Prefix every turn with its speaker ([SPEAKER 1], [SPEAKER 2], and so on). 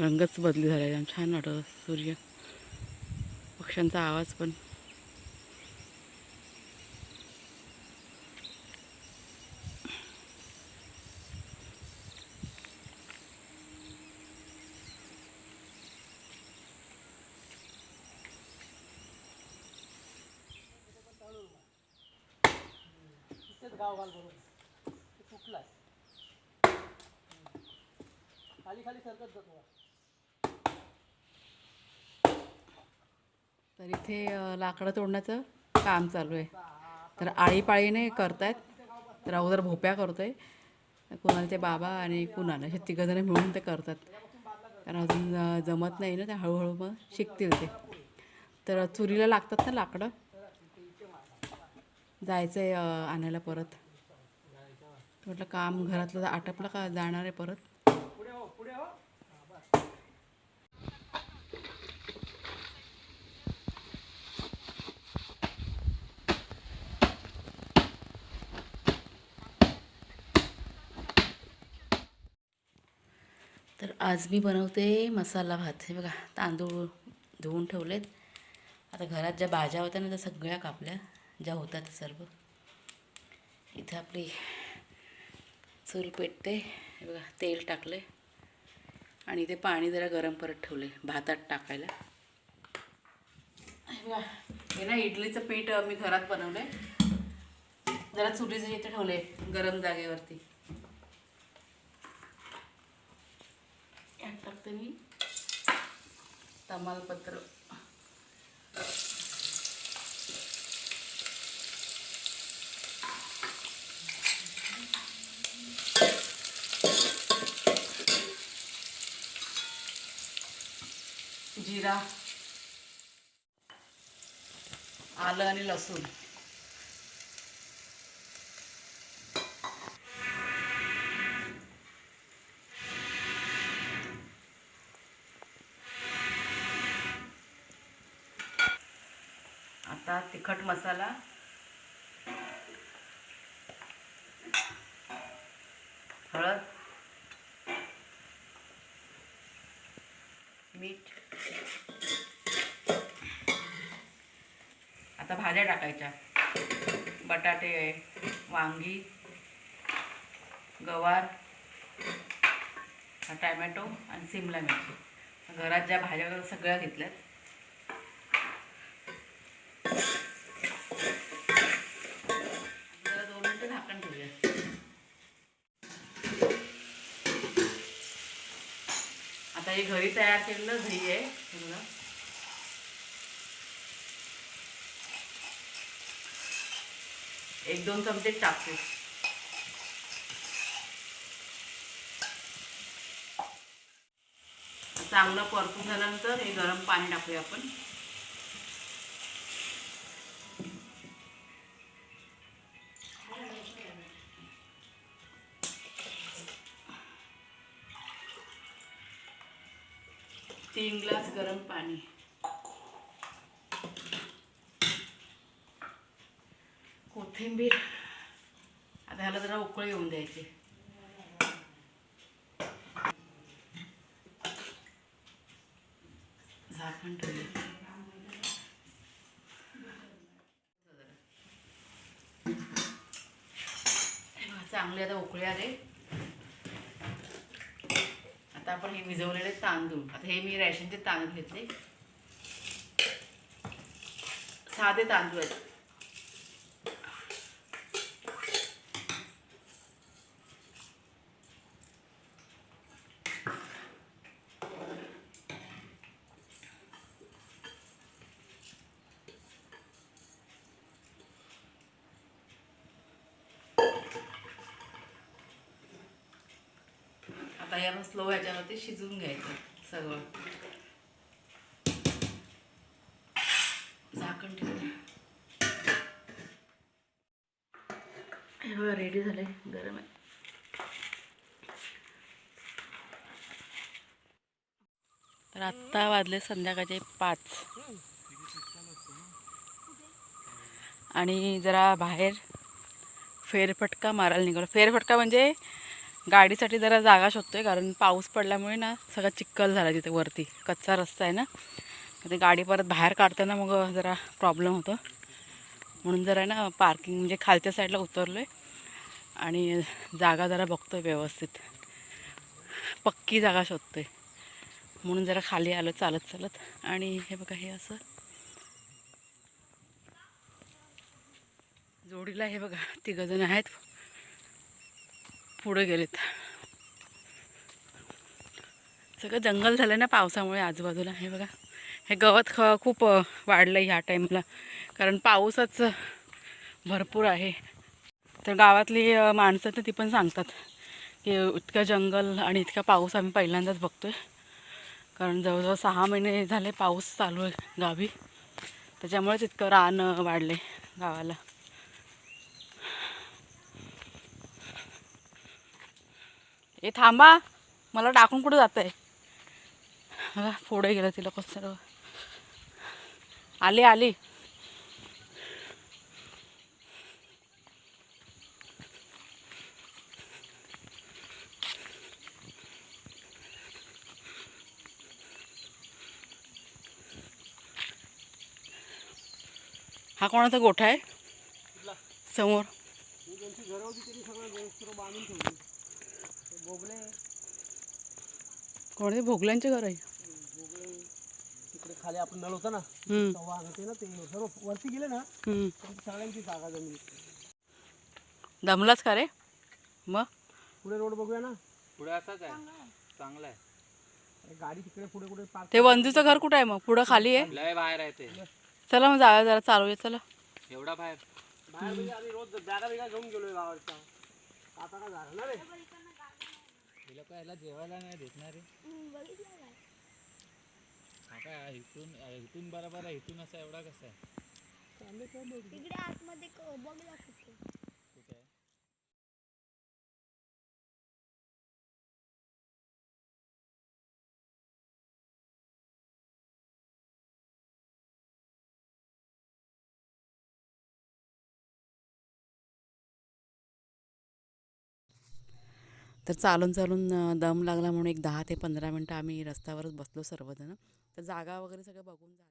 [SPEAKER 1] रंगच बदली झाला आहे. छान वाटत सूर्य, पक्ष्यांचा आवाज पण. तर इथे लाकडं तोडण्याचं काम चालू आहे. तर आळीपाळीने करतायत. तर अगोदर भोप्या करतोय, कुणाला ते बाबा आणि कुणाला हे तिघंजण मिळून ते करतात. कारण अजून जमत नाही ना, ते हळूहळू मग शिकतील ते. तर चुरीला लागतात ना लाकडं, जायचं आहे आणायला परत. म्हटलं काम घरातलं आटपलं का जाणार आहे परत. तर आज मी बनवते मसाला भात. हे बघा, तांदूळ धुवून ठेवलेत. आता घरात ज्या भाज्या होत्या ना त्या सगळ्या कापल्या, ज्या होत्या त्या सर्व. इथे आपली चूल पेटते. हे बघा, तेल टाकले आणि इथे पाणी जरा गरम करत ठेवले भातात टाकायला. हे बघा, हे ना इडलीचं पीठ मी घरात बनवलं आहे. जरा चुलीचं इथे ठेवले गरम जागेवरती. यात टाकते मी तमालपत्र, जिरा, आलं आणि लसूण. आता तिखट मसाला, हळद, मीठ. आता भाज्या टाकायच्या. बटाटे, वांगी, गवार, टॅमॅटो आणि सिमला मिरची. घरात ज्या भाज्या सगळ्या घेतल्यात. जरा 2 मिनिटं झाकण ठेवूया. आता हे घरी तयार केलेलं दही आहे. हे बघा, 1-2 चमचे टाकते. चांगलं परतून झाल्यानंतर हे गरम पाणी टाकूया आपण. तीन ग्लास गरम पाणी. कोथिंबीर. आता ह्याला जरा उकळी येऊन द्यायची. झाकण ठेवूया. चांगले आता उकळी आले. आता आपण हे भिजवलेले तांदूळ, आता हे मी रॅशनचे तांदूळ घेतले, साधे तांदूळ आहेत. आता याला स्लो ह्याच्यावरती शिजवून घ्यायचं सगळं. झाकण ठेवूया. हे बघा, रेडी झाले. गरम आहे. तर आत्ता वाजले संध्याकाळचे 5 आणि जरा बाहेर फेरफटका मारायला निघालो. फेरफटका म्हणजे गाडीसाठी जरा जागा शोधतोय, कारण पाऊस पडल्यामुळे ना सगळा चिखल झाला तिथे वरती. कच्चा रस्ता आहे ना, ते गाडी परत बाहेर काढताना मग जरा प्रॉब्लेम होतो. म्हणून जरा ना पार्किंग म्हणजे खालच्या साईडला उतरलो आहे आणि जागा जरा बघतोय व्यवस्थित, पक्की जागा शोधतोय. म्हणून जरा खाली आलो चालत चालत. आणि हे बघा, हे असं जोडीला हे बघा तिघजण आहेत, पुढे गेलेत. सगळं जंगल झालं ना पावसामुळे आजूबाजूला. हे बघा, हे गवत खूप वाढलं ह्या टाईमला, कारण पाऊसच भरपूर आहे. तर गावातली माणसं तर ती पण सांगतात की इतकं जंगल आणि इतका पाऊस आम्ही पहिल्यांदाच बघतोय. कारण जवळजवळ 6 महिने झाले पाऊस चालू आहे गावी, त्याच्यामुळेच इतकं रान वाढले गावाला. ए थांबा, मला टाकून कुठं जात आहे? बघा पुढे गेलं तिला कसं. आली आली. हा कोणाचा गोठा आहे समोर? कोणते भोगल्यांचे घर आहे?
[SPEAKER 2] तिकडे खाली आपण नळ होता ना, तेव्हा ना ते सर्व वरती गेले ना, सगळ्यांची जागा जमीन.
[SPEAKER 1] दमलाच का रे मग?
[SPEAKER 2] पुढे रोड बघूया ना.
[SPEAKER 3] पुढे असाच आहे, चांगला आहे.
[SPEAKER 2] गाडी तिकडे पुढे कुठे पार्क.
[SPEAKER 1] ते वंजूचं घर कुठं आहे मग? पुढं खाली आहे.
[SPEAKER 3] लय बाहेर आहे ते.
[SPEAKER 1] चला मग जाऊया, जरा चालूया. चला.
[SPEAKER 3] एवढा बाहेर
[SPEAKER 2] बाहेर म्हणजे आम्ही रोज जागा बिगा घेऊन गेलोय गावाच्या. आता काय झालं ना रे,
[SPEAKER 3] तिला काय याला जेवायला नाही भेटणार रे. हा काय इथून इथून बरोबर आहे, इथून असा एवढा कसा आहे?
[SPEAKER 4] तिकडे आतमध्ये बघला कुठे.
[SPEAKER 3] कुठे आहे?
[SPEAKER 1] तर चालून चालून दम लागला म्हणून एक 10 ते 15 मिनटं आम्ही रस्त्यावरच बसलो सर्वजण. तर जागा वगैरे सगळं बघून झालं.